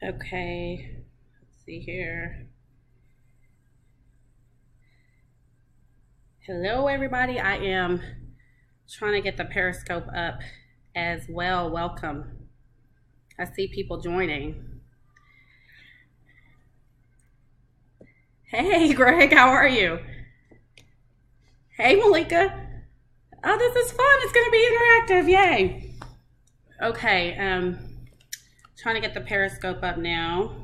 Okay, let's see here. Hello, everybody. I am trying to get the Periscope up as well. Welcome. I see people joining. Hey, Greg, how are you? Hey, Malika. Oh, this is fun. It's going to be interactive. Yay. Okay, trying to get the Periscope up now.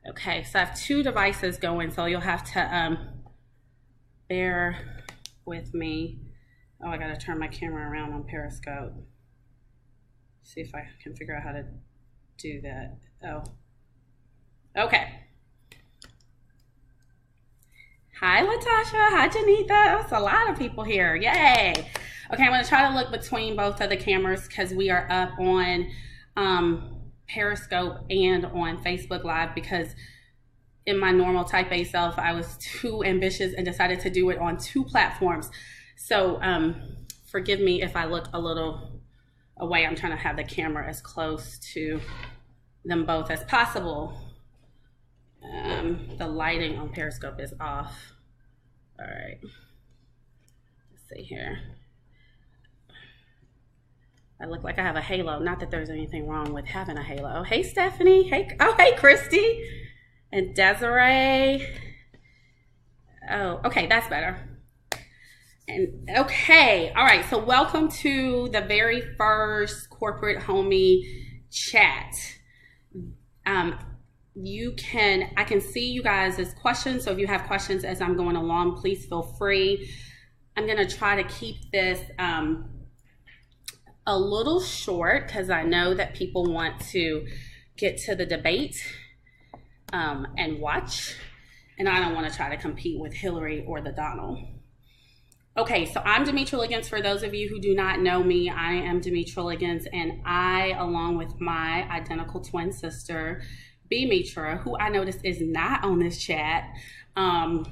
Okay, so I have two devices going, so you'll have to bear with me. Oh, I gotta turn my camera around on Periscope. See if I can figure out how to do that. Oh, okay. Hi, Latasha. Hi, Janita. That's a lot of people here. Yay. Okay, I'm gonna try to look between both of the cameras because we are up on Periscope and on Facebook Live because in my normal type A self, I was too ambitious and decided to do it on two platforms. So forgive me if I look a little away. I'm trying to have the camera as close to them both as possible. The lighting on Periscope is off. All right, let's see here. I look like I have a halo. Not that there's anything wrong with having a halo. Hey, Stephanie. Hey, oh, hey, Christy. And Desiree. Oh, okay, that's better. And okay, all right. So welcome to the very first corporate homie chat. I can see you guys' questions. So if you have questions as I'm going along, please feel free. I'm gonna try to keep this a little short because I know that people want to get to the debate and watch, and I don't want to try to compete with Hillary or the Donald. Okay, so I'm Demetra Liggins. For those of you who do not know me, I am Demetra Liggins, and I, along with my identical twin sister, Bemetra, who I noticed is not on this chat, have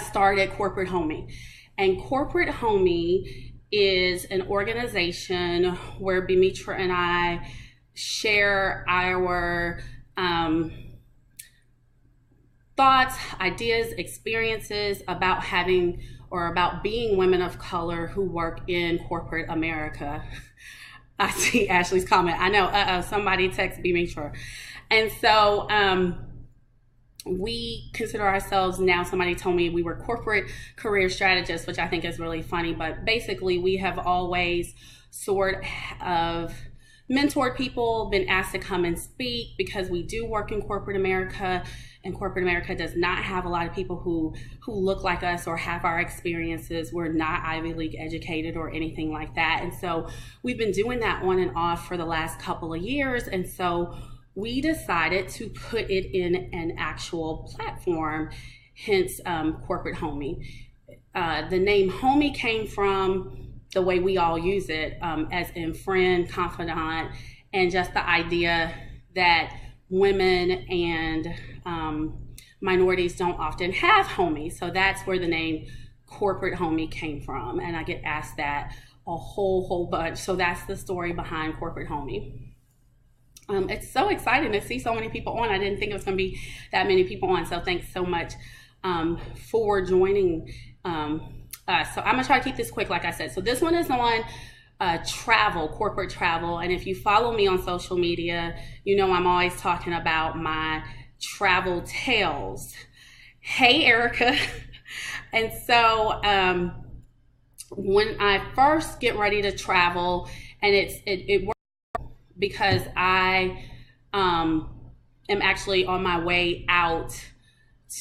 started Corporate Homie. And Corporate Homie is an organization where Bemetra and I share our thoughts, ideas, experiences about having or about being women of color who work in corporate America. I see Ashley's comment. I know, somebody text Bemetra. And so we consider ourselves now, somebody told me we were corporate career strategists, which I think is really funny, but basically we have always sort of mentored people, been asked to come and speak because we do work in corporate America, and corporate America does not have a lot of people who look like us or have our experiences. We're not Ivy League educated or anything like that. And so we've been doing that on and off for the last couple of years. And so we decided to put it in an actual platform, hence Corporate Homie. The name Homie came from the way we all use it, as in friend, confidant, and just the idea that women and minorities don't often have homies. So that's where the name Corporate Homie came from. And I get asked that a whole bunch. So that's the story behind Corporate Homie. It's so exciting to see so many people on. I didn't think it was going to be that many people on. So thanks so much for joining us. So I'm going to try to keep this quick, like I said. So this one is on travel, corporate travel. And if you follow me on social media, you know I'm always talking about my travel tales. Hey, Erica. And so when I first get ready to travel, and it works because I am actually on my way out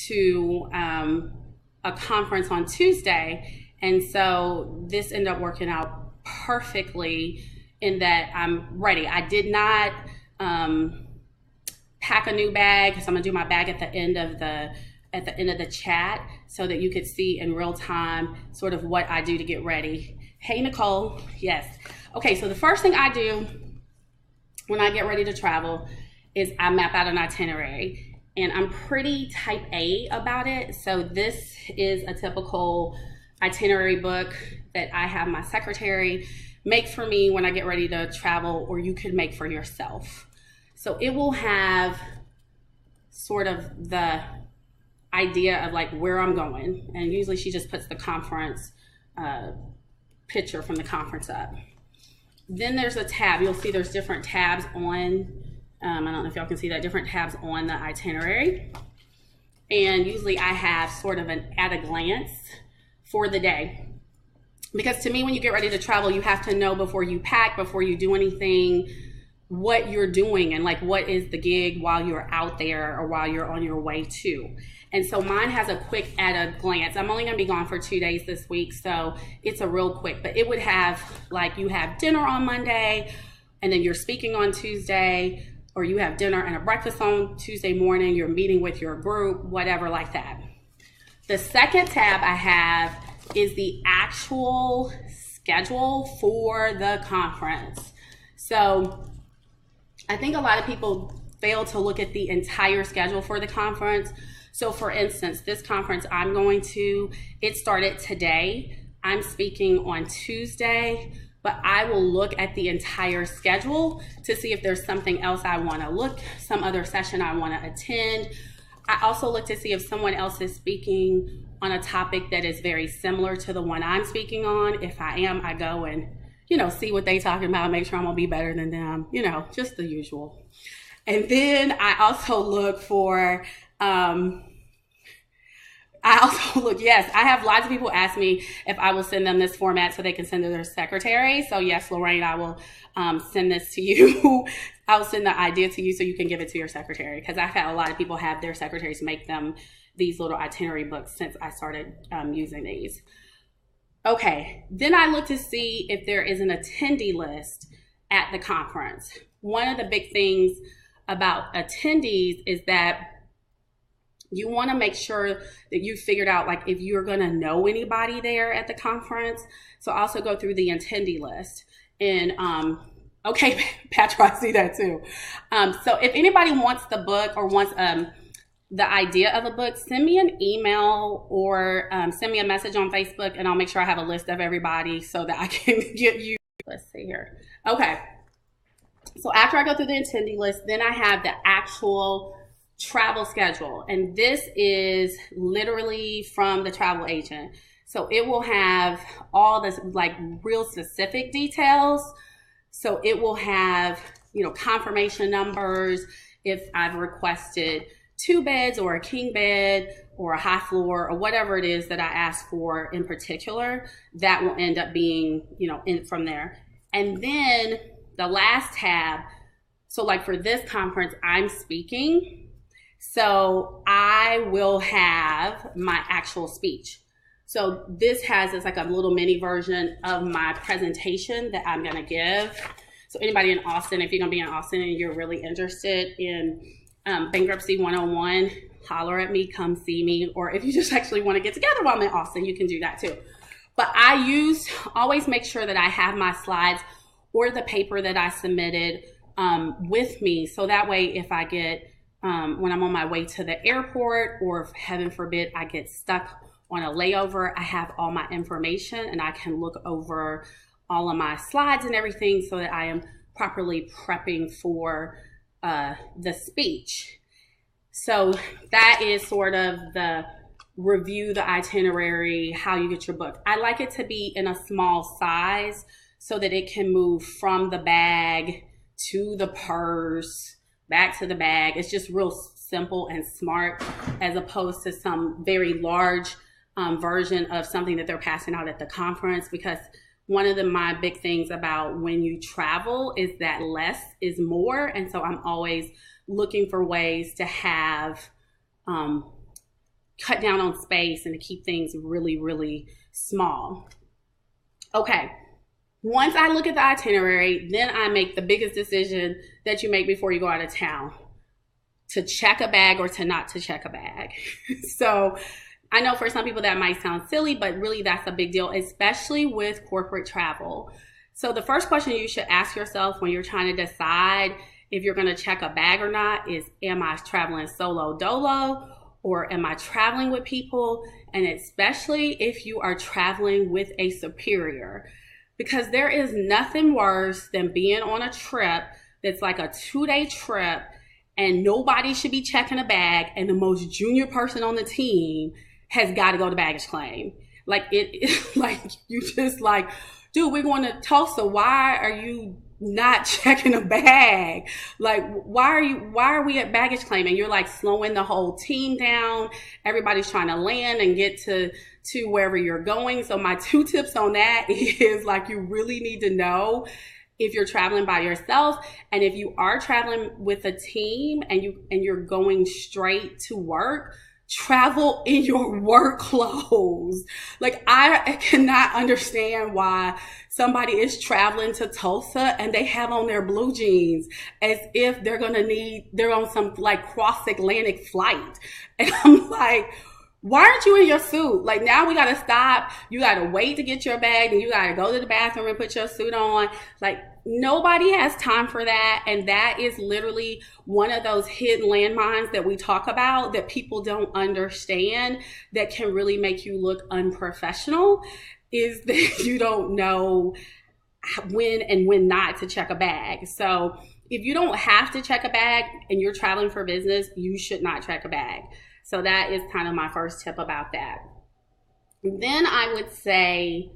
to a conference on Tuesday. And so this ended up working out perfectly in that I'm ready. I did not pack a new bag because I'm gonna do my bag at the end of the chat so that you could see in real time sort of what I do to get ready. Hey, Nicole. Yes. Okay, so the first thing I do when I get ready to travel is I map out an itinerary. And I'm pretty type A about it. So this is a typical itinerary book that I have my secretary make for me when I get ready to travel, or you could make for yourself. So it will have sort of the idea of like where I'm going. And usually she just puts the conference picture from the conference up. Then there's a tab. You'll see there's different tabs on, I don't know if y'all can see that, different tabs on the itinerary. And usually I have sort of an at a glance for the day. Because to me, when you get ready to travel, you have to know before you pack, before you do anything, what you're doing and like what is the gig while you're out there or while you're on your way to. And so mine has a quick at a glance. I'm only going to be gone for 2 days this week, so it's a real quick. But it would have like you have dinner on Monday and then you're speaking on Tuesday, or you have dinner and a breakfast on Tuesday morning, you're meeting with your group, whatever like that. The second tab I have is the actual schedule for the conference. So I think a lot of people fail to look at the entire schedule for the conference. So for instance, this conference I'm going to, it started today. I'm speaking on Tuesday, but I will look at the entire schedule to see if there's something else I want to look, some other session I want to attend. I also look to see if someone else is speaking on a topic that is very similar to the one I'm speaking on. If I am, I go and, see what they talking about, make sure I'm gonna be better than them, just the usual. And then I also look for, yes, I have lots of people ask me if I will send them this format so they can send to their secretary. So yes, Lorraine, I will send this to you. I'll send the idea to you so you can give it to your secretary, because I've had a lot of people have their secretaries make them these little itinerary books since I started using these. Okay, then I look to see if there is an attendee list at the conference. One of the big things about attendees is that you want to make sure that you figured out like if you're going to know anybody there at the conference. So also go through the attendee list. And okay, Petra, I see that too. So if anybody wants the book or wants the idea of a book, send me an email or send me a message on Facebook, and I'll make sure I have a list of everybody so that I can get you. Let's see here. Okay. So after I go through the attendee list, then I have the actual travel schedule. And this is literally from the travel agent. So it will have all this like real specific details. So it will have, confirmation numbers if I've requested 2 beds or a king bed or a high floor or whatever it is that I asked for in particular, that will end up being, in from there. And then the last tab, so like for this conference, I'm speaking. So I will have my actual speech. So this has like a little mini version of my presentation that I'm gonna give. So anybody in Austin, if you're gonna be in Austin and you're really interested in Bankruptcy 101, holler at me, come see me. Or if you just actually wanna get together while I'm in Austin, you can do that too. But I always make sure that I have my slides or the paper that I submitted with me. So that way if I get, when I'm on my way to the airport, or if heaven forbid I get stuck on a layover, I have all my information and I can look over all of my slides and everything so that I am properly prepping for the speech. So that is sort of the review, the itinerary, how you get your book. I like it to be in a small size so that it can move from the bag to the purse, back to the bag. It's just real simple and smart, as opposed to some very large version of something that they're passing out at the conference. Because one of my big things about when you travel is that less is more. And so I'm always looking for ways to have cut down on space and to keep things really, really small. Okay. Once I look at the itinerary, then I make the biggest decision that you make before you go out of town, to check a bag or to not to check a bag. So I know for some people that might sound silly, but really that's a big deal, especially with corporate travel. So the first question you should ask yourself when you're trying to decide if you're going to check a bag or not is, am I traveling solo dolo, or am I traveling with people? And especially if you are traveling with a superior. Because there is nothing worse than being on a trip that's like a 2-day trip and nobody should be checking a bag, and the most junior person on the team has got to go to baggage claim. Like like you just like, dude, we're going to Tulsa. Why are you not checking a bag? Like, why are we at baggage claim? And you're like slowing the whole team down. Everybody's trying to land and get to wherever you're going. So my 2 tips on that is like, you really need to know if you're traveling by yourself, and if you are traveling with a team and you're going straight to work, travel in your work clothes. Like, I cannot understand why somebody is traveling to Tulsa and they have on their blue jeans as if they're on some like cross-Atlantic flight. And I'm like, why aren't you in your suit? Like, now we got to stop. You got to wait to get your bag, and you got to go to the bathroom and put your suit on. Like, nobody has time for that. And that is literally one of those hidden landmines that we talk about that people don't understand, that can really make you look unprofessional, is that you don't know when and when not to check a bag. So if you don't have to check a bag and you're traveling for business, you should not check a bag. So that is kind of my first tip about that. Then I would say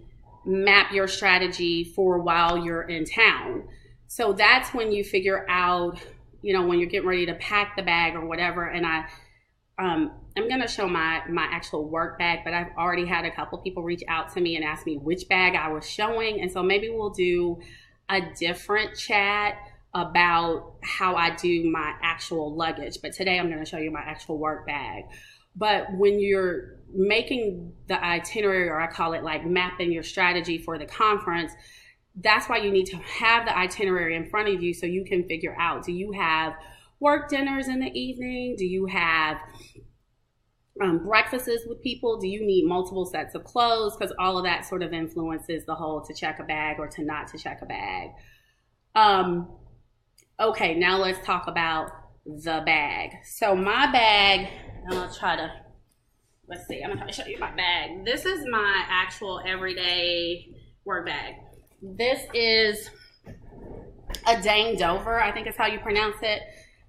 map your strategy for while you're in town. So that's when you figure out, when you're getting ready to pack the bag or whatever. And I'm going to show my actual work bag, but I've already had a couple people reach out to me and ask me which bag I was showing. And so maybe we'll do a different chat about how I do my actual luggage. But today I'm going to show you my actual work bag. But when you're making the itinerary, or I call it like mapping your strategy for the conference, that's why you need to have the itinerary in front of you so you can figure out, do you have work dinners in the evening? Do you have breakfasts with people? Do you need multiple sets of clothes? Because all of that sort of influences the whole to check a bag or to not to check a bag. Okay, now let's talk about the bag. So my bag, I'm going to try to show you my bag. This is my actual everyday work bag. This is a Dane Dover, I think is how you pronounce it.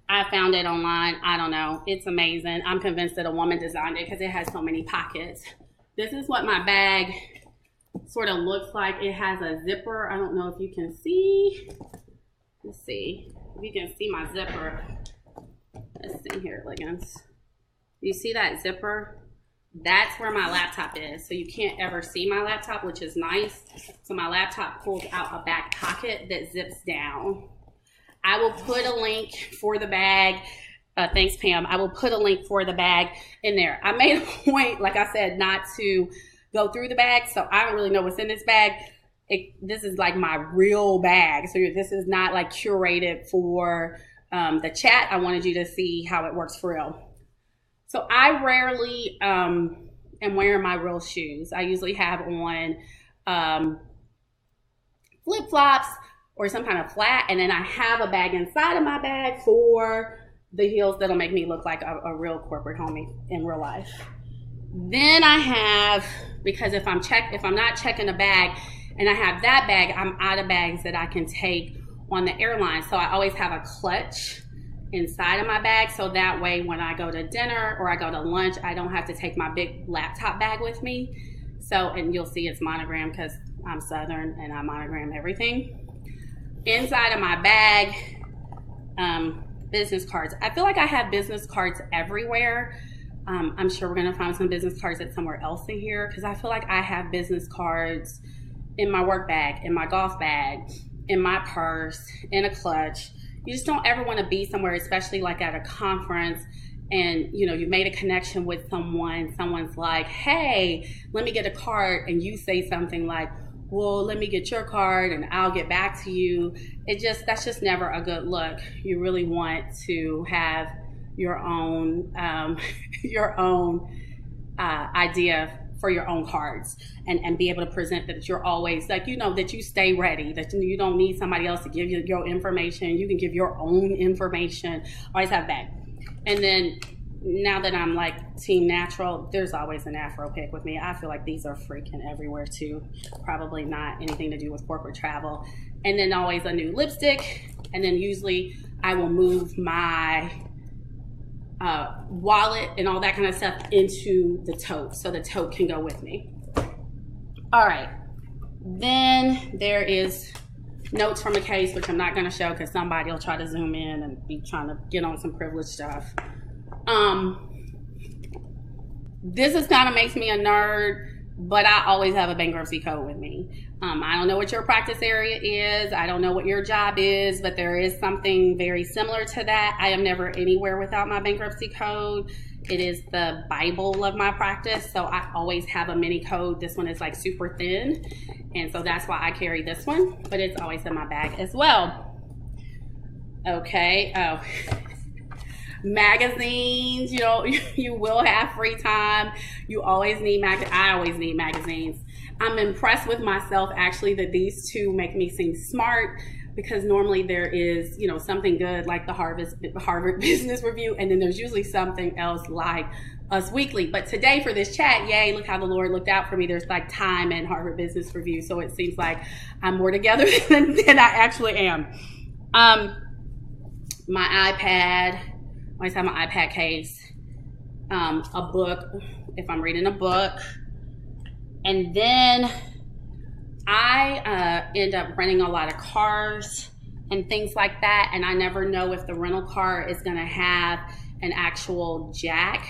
I found it online. I don't know. It's amazing. I'm convinced that a woman designed it because it has so many pockets. This is what my bag sort of looks like. It has a zipper. I don't know if you can see. Let's see if you can see my zipper. Let's see here, Liggins. You see that zipper? That's where my laptop is. So you can't ever see my laptop, which is nice. So my laptop pulls out a back pocket that zips down. I will put a link for the bag. Thanks, Pam. I will put a link for the bag in there. I made a point, like I said, not to go through the bag. So I don't really know what's in this bag. This is like my real bag. So this is not like curated for the chat. I wanted you to see how it works for real. So I rarely am wearing my real shoes. I usually have on flip-flops or some kind of flat, and then I have a bag inside of my bag for the heels that'll make me look like a real corporate homie in real life. Then I have, because if I'm not checking a bag and I have that bag, I'm out of bags that I can take on the airline. So I always have a clutch inside of my bag, so that way when I go to dinner or I go to lunch, I don't have to take my big laptop bag with me. So, and you'll see it's monogrammed because I'm Southern and I monogram everything. Inside of my bag, business cards. I feel like I have business cards everywhere. I'm sure we're gonna find some business cards at somewhere else in here, because I feel like I have business cards in my work bag, in my golf bag, in my purse, in a clutch. You just don't ever want to be somewhere, especially like at a conference, and you made a connection with someone's like, hey, let me get a card, and you say something like, well, let me get your card and I'll get back to you. That's just never a good look. You really want to have your own idea for your own cards, and be able to present that you're always like, that you stay ready, that you don't need somebody else to give you your information. You can give your own information. Always have that. And then now that I'm like team natural, there's always an Afro pick with me. I feel like these are freaking everywhere too. Probably not anything to do with corporate travel. and then always a new lipstick, and then usually I will move my wallet and all that kind of stuff into the tote so the tote can go with me. All right, then there is notes from a case, which I'm not going to show because somebody will try to zoom in and be trying to get on some privileged stuff. This is kind of makes me a nerd, but I always have a bankruptcy code with me. I don't know what your practice area is. I don't know what your job is, but there is something very similar to that. I am never anywhere without my bankruptcy code. It is the Bible of my practice, so I always have a mini code. This one is like super thin, and so that's why I carry this one, but it's always in my bag as well. Okay, oh. Magazines, you know, you will have free time. You always need I always need magazines. I'm impressed with myself actually that these two make me seem smart, because normally there is, you know, something good like the Harvard Business Review, and then there's usually something else like Us Weekly. But today for this chat, yay, look how the Lord looked out for me. There's like Time and Harvard Business Review, so it seems like I'm more together than I actually am. My iPad, I always have my iPad case, a book if I'm reading a book, and then I end up renting a lot of cars and things like that, and I never know if the rental car is going to have an actual jack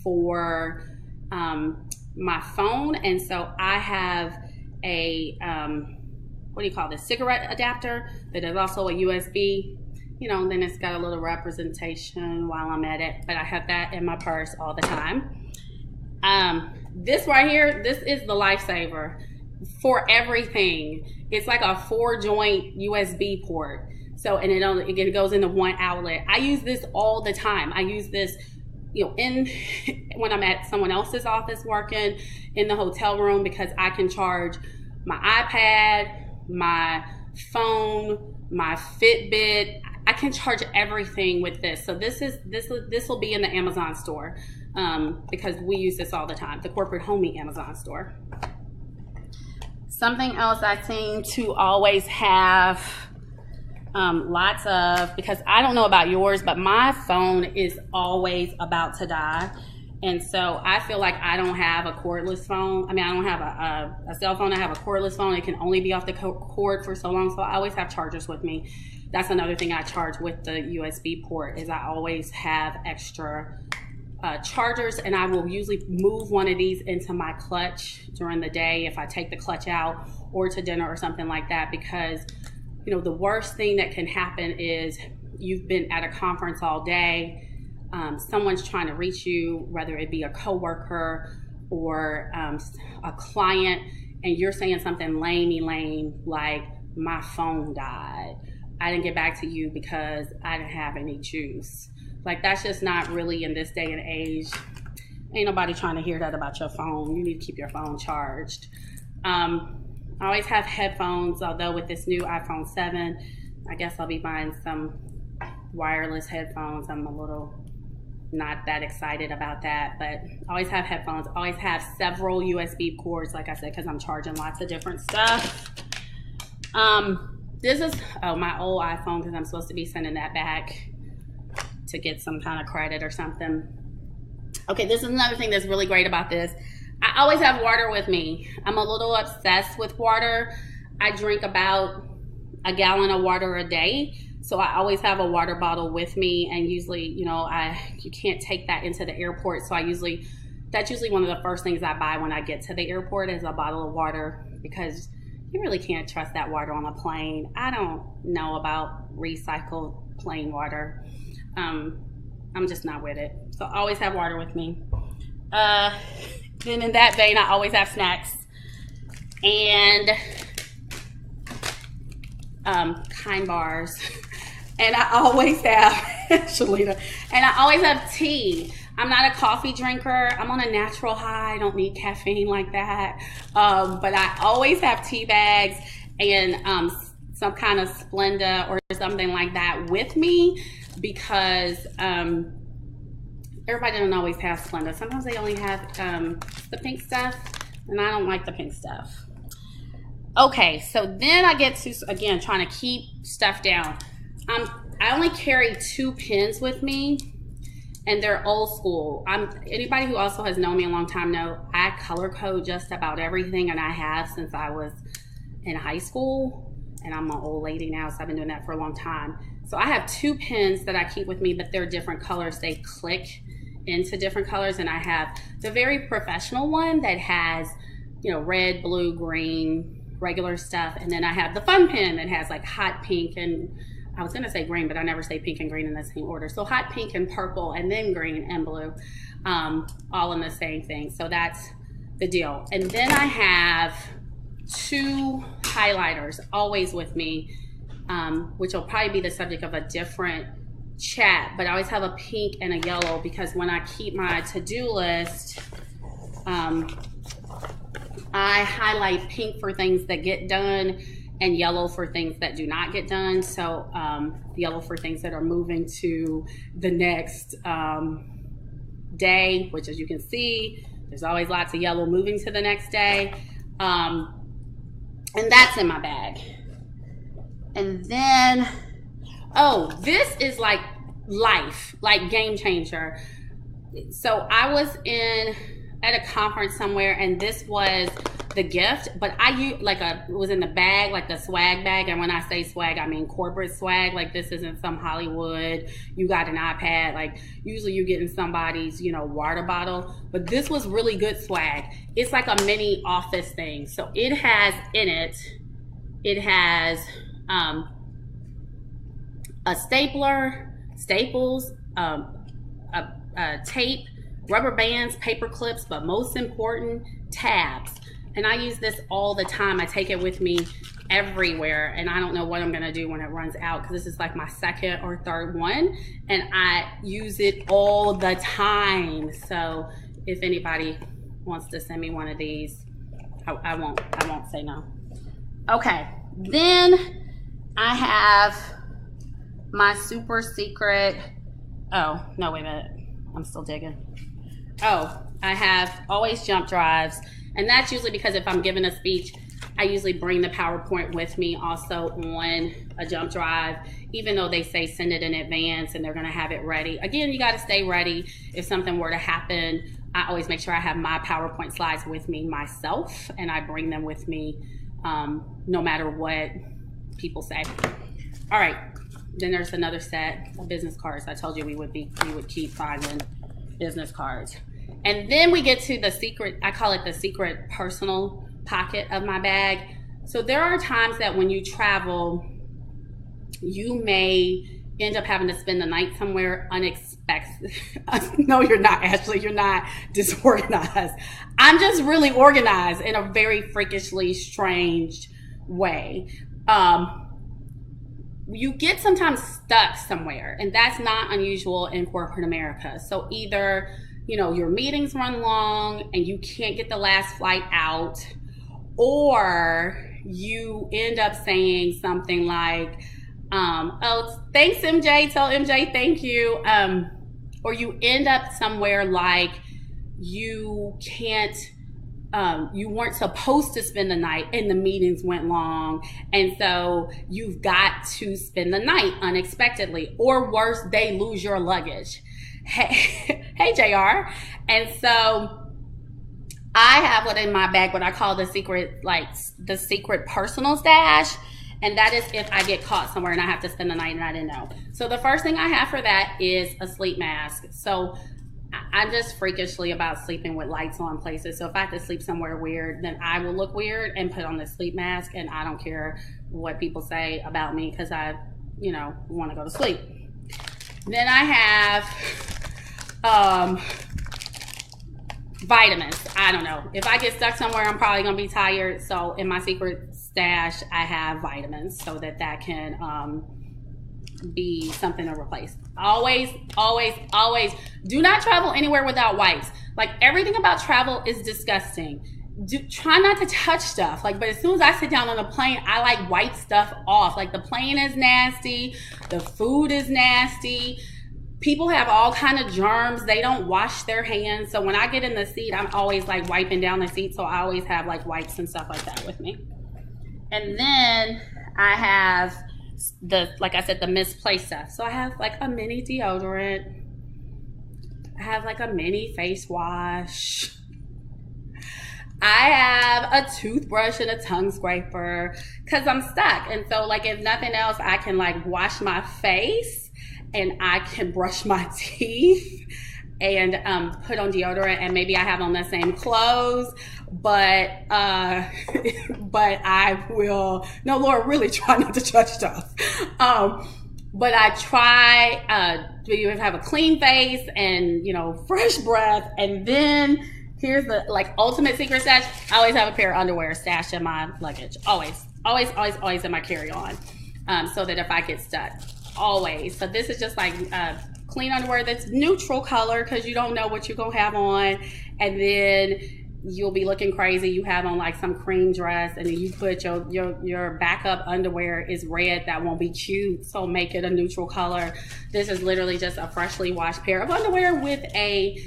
for my phone, and so I have a what do you call this, cigarette adapter that is also a USB. You know, then it's got a little representation while I'm at it, but I have that in my purse all the time. This right here, this is the lifesaver for everything. It's like a 4-joint USB port. So, and it goes into one outlet. I use this all the time. I use this, you know, when I'm at someone else's office working, in the hotel room, because I can charge my iPad, my phone, my Fitbit. I can charge everything with this. So this will be in the Amazon store, because we use this all the time, the corporate homey Amazon store. Something else I seem to always have lots of, because I don't know about yours, but my phone is always about to die. And so I feel like I don't have a cordless phone. I mean, I don't have a cell phone. I have a cordless phone. It can only be off the cord for so long. So I always have chargers with me. That's another thing I charge with the USB port, is I always have extra chargers, and I will usually move one of these into my clutch during the day if I take the clutch out, or to dinner or something like that, because, you know, the worst thing that can happen is you've been at a conference all day, someone's trying to reach you, whether it be a coworker or a client, and you're saying something lame like, my phone died. I didn't get back to you because I didn't have any juice. Like, that's just not really, in this day and age, ain't nobody trying to hear that about your phone. You need to keep your phone charged. I always have headphones, although with this new iPhone 7, I guess I'll be buying some wireless headphones. I'm a little not that excited about that, but I always have headphones. I always have several USB cords, like I said, because I'm charging lots of different stuff. This is my old iPhone, because I'm supposed to be sending that back to get some kind of credit or something. Okay, this is another thing that's really great about this. I always have water with me. I'm a little obsessed with water. I drink about a gallon of water a day, so I always have a water bottle with me. And usually, you know, you can't take that into the airport, so that's usually one of the first things I buy when I get to the airport, is a bottle of water, because you really can't trust that water on a plane. I don't know about recycled plain water. I'm just not with it. So I always have water with me. Then in that vein, I always have snacks. And Kind bars. And I always have, Shalita, and I always have tea. I'm not a coffee drinker. I'm on a natural high. I don't need caffeine like that. But I always have tea bags and some kind of Splenda or something like that with me, because everybody doesn't always have Splenda. Sometimes they only have the pink stuff, and I don't like the pink stuff. Okay, so then I get to, again, trying to keep stuff down. I only carry 2 pens with me, and they're old school. Anybody who also has known me a long time know I color code just about everything, and I have since I was in high school, and I'm an old lady now, so I've been doing that for a long time. So I have 2 pens that I keep with me, but they're different colors. They click into different colors, and I have the very professional one that has, you know, red, blue, green, regular stuff, and then I have the fun pen that has like hot pink, and I was gonna say green, but I never say pink and green in the same order. So hot pink and purple, and then green and blue, all in the same thing. So that's the deal. And then I have 2 highlighters always with me, which will probably be the subject of a different chat, but I always have a pink and a yellow because when I keep my to-do list, I highlight pink for things that get done and yellow for things that do not get done. So yellow for things that are moving to the next day, which as you can see, there's always lots of yellow moving to the next day. And that's in my bag. And then, oh, this is like life, like game changer. So I was at a conference somewhere, and this was the gift, but it was in the bag, like the swag bag. And when I say swag, I mean corporate swag. Like this isn't some Hollywood, you got an iPad. Like usually you get in somebody's, you know, water bottle, but this was really good swag. It's like a mini office thing. So it has in it has a stapler, staples, a tape, rubber bands, paper clips, but most important, tabs. And I use this all the time. I take it with me everywhere, and I don't know what I'm gonna do when it runs out, because this is like my second or third one, and I use it all the time. So if anybody wants to send me one of these, I won't say no. Okay, then I have my super secret, oh, no, wait a minute, I'm still digging. Oh, I have always jump drives, and that's usually because if I'm giving a speech, I usually bring the PowerPoint with me also on a jump drive, even though they say send it in advance and they're gonna have it ready. Again, you gotta stay ready. If something were to happen, I always make sure I have my PowerPoint slides with me myself, and I bring them with me no matter what people say. All right, then there's another set of business cards. I told you we would keep finding business cards. And then we get to the secret, I call it the secret personal pocket of my bag. So there are times that when you travel, you may end up having to spend the night somewhere unexpected. No, you're not, Ashley, you're not disorganized. I'm just really organized in a very freakishly strange way. You get sometimes stuck somewhere, and that's not unusual in corporate America. So either, you know, your meetings run long and you can't get the last flight out, or you end up saying something like, oh, thanks MJ, tell MJ thank you. Or you end up somewhere like you can't, you weren't supposed to spend the night and the meetings went long, and so you've got to spend the night unexpectedly, or worse, they lose your luggage. Hey JR. And so I have what in my bag, what I call the secret personal stash. And that is if I get caught somewhere and I have to spend the night and I didn't know. So the first thing I have for that is a sleep mask. So I'm just freakishly about sleeping with lights on places. So if I have to sleep somewhere weird, then I will look weird and put on the sleep mask, and I don't care what people say about me because I, you know, want to go to sleep. Then I have vitamins. I don't know. If I get stuck somewhere, I'm probably going to be tired. So in my secret stash, I have vitamins so that can be something to replace. Always, always, always do not travel anywhere without wipes. Like, everything about travel is disgusting. Try not to touch stuff. Like, but as soon as I sit down on a plane, I like wipe stuff off. Like, the plane is nasty. The food is nasty. People have all kind of germs. They don't wash their hands. So when I get in the seat, I'm always like wiping down the seat. So I always have like wipes and stuff like that with me. And then I have like I said, the misplaced stuff. So I have like a mini deodorant. I have like a mini face wash. I have a toothbrush and a tongue scraper because I'm stuck. And so, like, if nothing else, I can like wash my face and I can brush my teeth and put on deodorant, and maybe I have on the same clothes, but I will, no, Lord, really try not to touch stuff. But I try to have a clean face and, you know, fresh breath. And then here's the like ultimate secret stash. I always have a pair of underwear stashed in my luggage. Always in my carry-on, so that if I get stuck, always. So this is just like clean underwear that's neutral color because you don't know what you're gonna have on, and then you'll be looking crazy. You have on like some cream dress, and then you put your backup underwear is red. That won't be cute, so make it a neutral color. This is literally just a freshly washed pair of underwear with a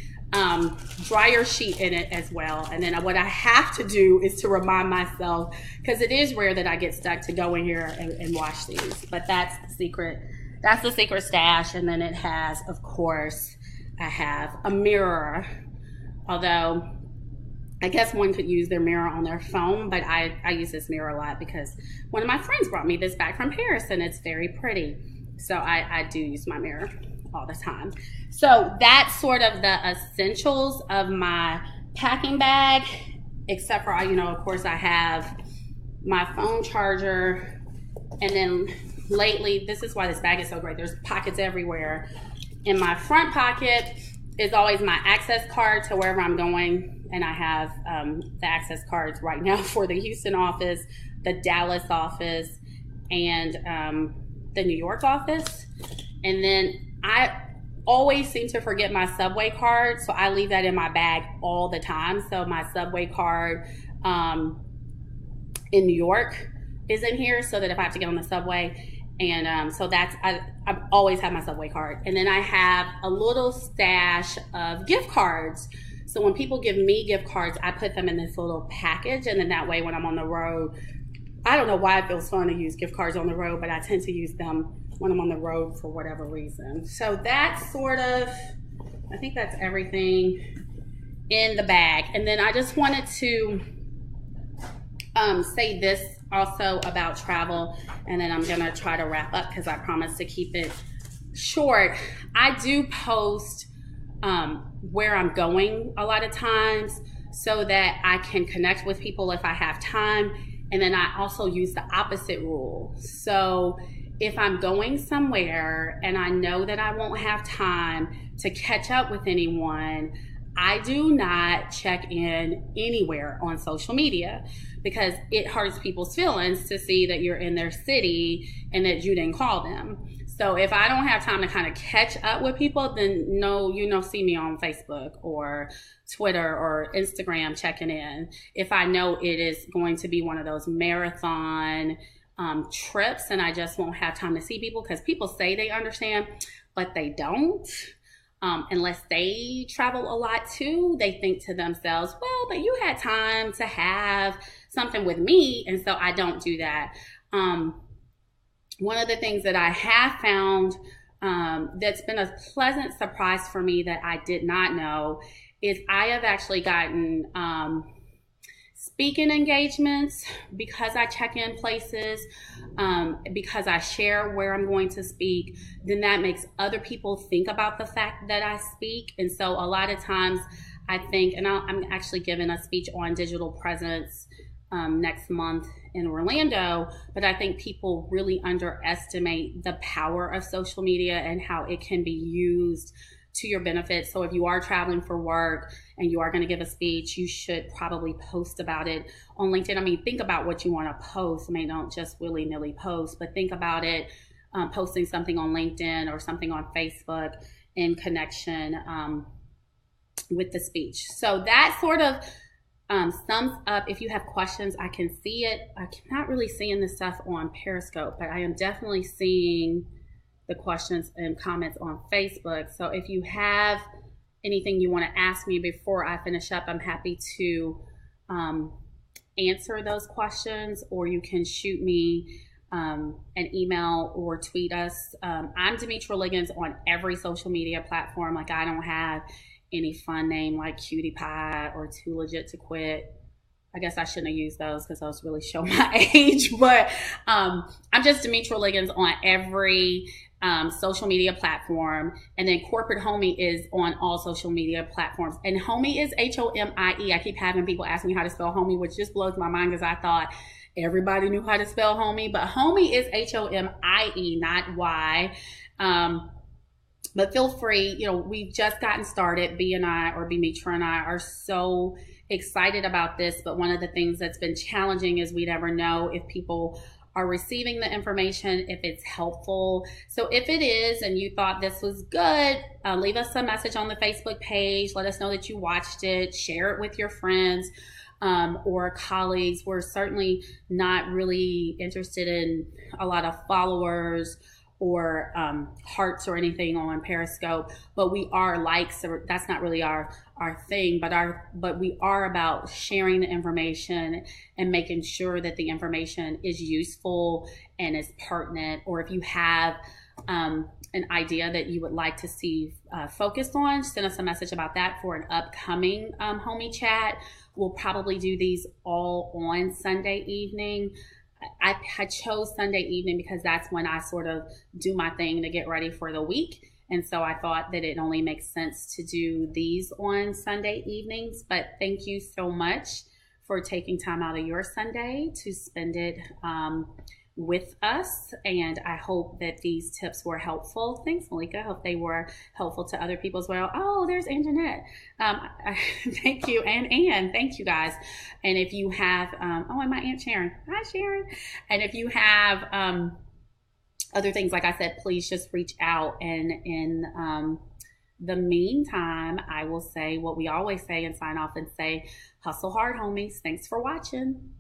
dryer sheet in it as well. And then what I have to do is to remind myself, because it is rare that I get stuck, to go in here and wash these. But that's the secret. That's the secret stash. And then it has, of course, I have a mirror. Although I guess one could use their mirror on their phone, but I use this mirror a lot because one of my friends brought me this back from Paris and it's very pretty. So I do use my mirror all the time. So that's sort of the essentials of my packing bag, except for, you know, of course I have my phone charger. And then lately, this is why this bag is so great. There's pockets everywhere. In my front pocket is always my access card to wherever I'm going. And I have the access cards right now for the Houston office, the Dallas office, and the New York office. And then I always seem to forget my subway card, so I leave that in my bag all the time. So my subway card in New York is in here, so that if I have to get on the subway, and so that's, I always have my subway card. And then I have a little stash of gift cards. So when people give me gift cards, I put them in this little package, and then that way when I'm on the road, I don't know why it feels fun to use gift cards on the road, but I tend to use them when I'm on the road for whatever reason. So that's sort of, I think that's everything in the bag. And then I just wanted to say this also about travel, and then I'm gonna try to wrap up because I promised to keep it short. I do post where I'm going a lot of times so that I can connect with people if I have time. And then I also use the opposite rule. So if I'm going somewhere and I know that I won't have time to catch up with anyone, I do not check in anywhere on social media, because it hurts people's feelings to see that you're in their city and that you didn't call them. So if I don't have time to kind of catch up with people, then no, you know, see me on Facebook or Twitter or Instagram checking in. If I know it is going to be one of those marathon trips and I just won't have time to see people, because people say they understand, but they don't. Unless they travel a lot too, they think to themselves, well, but you had time to have something with me, and so I don't do that. One of the things that I have found that's been a pleasant surprise for me that I did not know is I have actually gotten speaking engagements because I check in places, because I share where I'm going to speak. Then that makes other people think about the fact that I speak. And so a lot of times I think, and I'm actually giving a speech on digital presence next month in Orlando, but I think people really underestimate the power of social media and how it can be used to your benefit. So if you are traveling for work and you are going to give a speech, you should probably post about it on LinkedIn. I mean, think about what you want to post. I mean, don't just willy-nilly post, but think about it, posting something on LinkedIn or something on Facebook in connection with the speech. So that sort of sums up. If you have questions, I can see it. I'm not really seeing this stuff on Periscope, but I am definitely seeing the questions and comments on Facebook. So if you have anything you want to ask me before I finish up, I'm happy to answer those questions, or you can shoot me an email or tweet us. I'm Demetra Liggins on every social media platform. Like, I don't have any fun name like Cutie Pie or Too Legit to Quit. I guess I shouldn't have used those because those really show my age. But I'm just Demetra Liggins on every social media platform. And then Corporate Homie is on all social media platforms. And Homie is Homie. I keep having people ask me how to spell Homie, which just blows my mind because I thought everybody knew how to spell Homie. But Homie is Homie, not Y. But feel free, we've just gotten started. Bemetra and I are so excited about this. But one of the things that's been challenging is we never know if people are receiving the information, if it's helpful. So if it is, and you thought this was good, leave us a message on the Facebook page. Let us know that you watched it. Share it with your friends or colleagues. We're certainly not really interested in a lot of followers or hearts or anything on Periscope, but we are likes. So that's not really our thing, but we are about sharing the information and making sure that the information is useful and is pertinent. Or if you have an idea that you would like to see focused on, send us a message about that for an upcoming Homie Chat. We'll probably do these all on Sunday evening. I chose Sunday evening because that's when I sort of do my thing to get ready for the week. And so I thought that it only makes sense to do these on Sunday evenings. But thank you so much for taking time out of your Sunday to spend it with us. And I hope that these tips were helpful. Thanks, Malika. I hope they were helpful to other people as well. Oh, there's Anjanette. Thank you. And Ann, thank you guys. And if you have, and my Aunt Sharon. Hi, Sharon. And if you have other things, like I said, please just reach out. And in the meantime, I will say what we always say and sign off and say, hustle hard, homies. Thanks for watching.